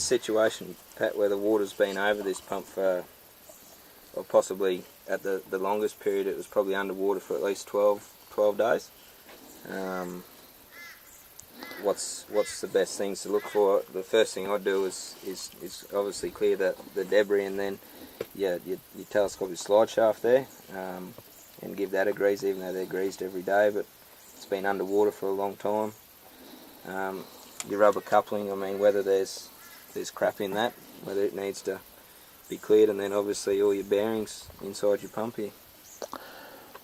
situation, Pat, where the water's been over this pump for, or possibly at the longest period, it was probably underwater for at least 12 days. What's the best things to look for? The first thing I do is obviously clear the debris, and then your telescopic slide shaft there, and give that a grease, even though they're greased every day, but it's been underwater for a long time. Your rubber coupling, I mean, whether there's crap in that, whether it needs to be cleared, and then obviously all your bearings inside your pump here.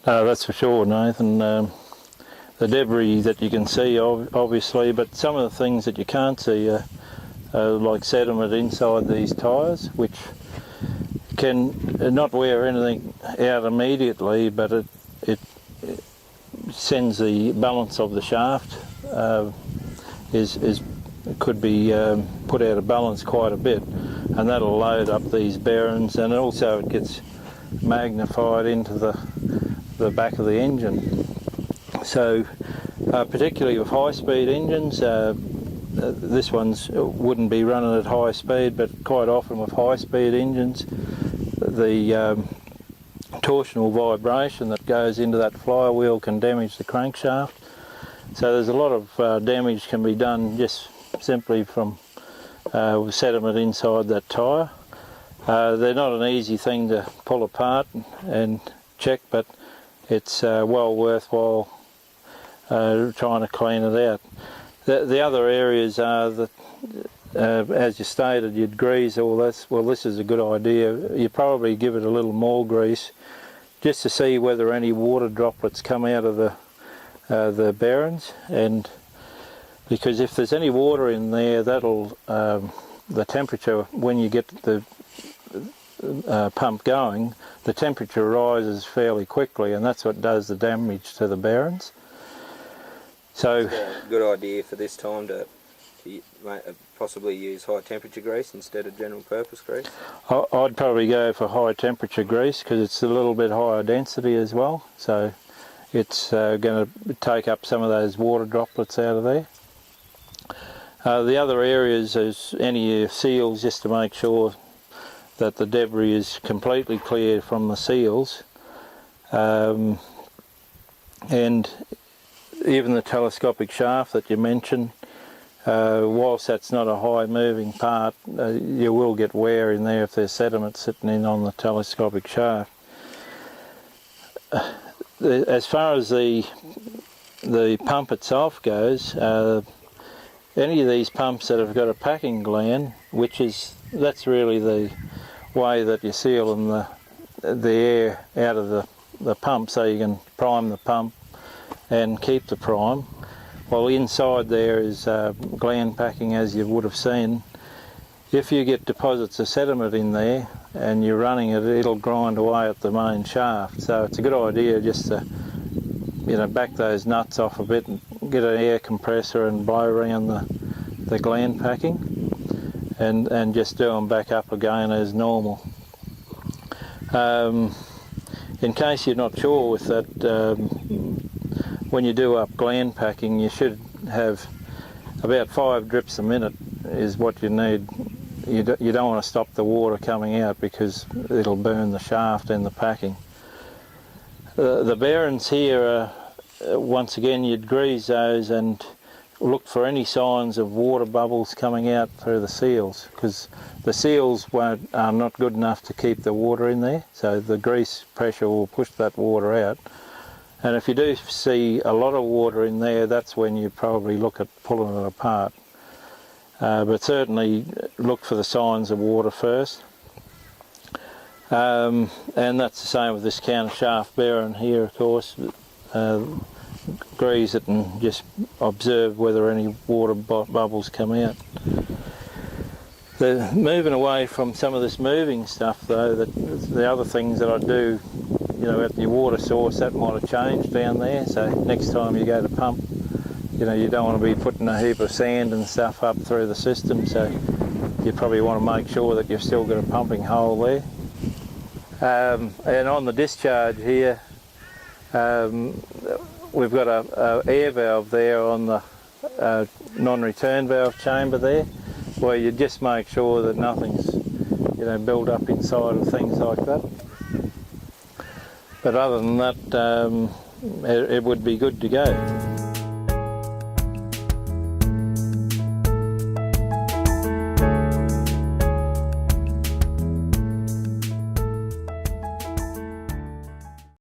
That's for sure, Nathan. The debris that you can see, obviously, but some of the things that you can't see are like sediment inside these tyres, which can not wear anything out immediately, but it sends the balance of the shaft could be put out of balance quite a bit, and that'll load up these bearings, and also it gets magnified into the back of the engine. So particularly with high-speed engines, this one's wouldn't be running at high speed, but quite often with high-speed engines, the torsional vibration that goes into that flywheel can damage the crankshaft. So there's a lot of damage can be done just simply from sediment inside that tyre. They're not an easy thing to pull apart and check, but it's well worthwhile trying to clean it out. The other areas are that, as you stated, you'd grease all this. Well, this is a good idea. You probably give it a little more grease just to see whether any water droplets come out of the bearings, and because if there's any water in there, that'll the temperature, when you get the pump going, the temperature rises fairly quickly, and that's what does the damage to the bearings. So it's a good idea for this time to possibly use high temperature grease instead of general purpose grease. I'd probably go for high temperature grease because it's a little bit higher density as well, so it's going to take up some of those water droplets out of there. The other areas is any seals, just to make sure that the debris is completely cleared from the seals, and even the telescopic shaft that you mentioned, whilst that's not a high moving part, you will get wear in there if there's sediment sitting in on the telescopic shaft. As far as the pump itself goes, any of these pumps that have got a packing gland, that's really the way that you're sealing the air out of the pump, so you can prime the pump and keep the prime. Well, inside there is gland packing, as you would have seen. If you get deposits of sediment in there and you're running it, it'll grind away at the main shaft. So it's a good idea just to, back those nuts off a bit and get an air compressor and blow around the gland packing, and just do them back up again as normal. In case you're not sure with that, when you do up gland packing, you should have about 5 drips a minute is what you need. You don't want to stop the water coming out because it'll burn the shaft and the packing. The bearings here are, once again, you'd grease those and look for any signs of water bubbles coming out through the seals, because the seals are not good enough to keep the water in there, so the grease pressure will push that water out. And if you do see a lot of water in there, that's when you probably look at pulling it apart. But certainly look for the signs of water first. And that's the same with this counter shaft bearing here, of course. Grease it and just observe whether any water bubbles come out. Moving away from some of this moving stuff though, the other things that I do, at your water source, that might have changed down there, so next time you go to pump, you don't want to be putting a heap of sand and stuff up through the system, so you probably want to make sure that you've still got a pumping hole there. And on the discharge here, we've got a air valve there on the non-return valve chamber there, where you just make sure that nothing's, you know, built up inside of things like that. But other than that, it would be good to go.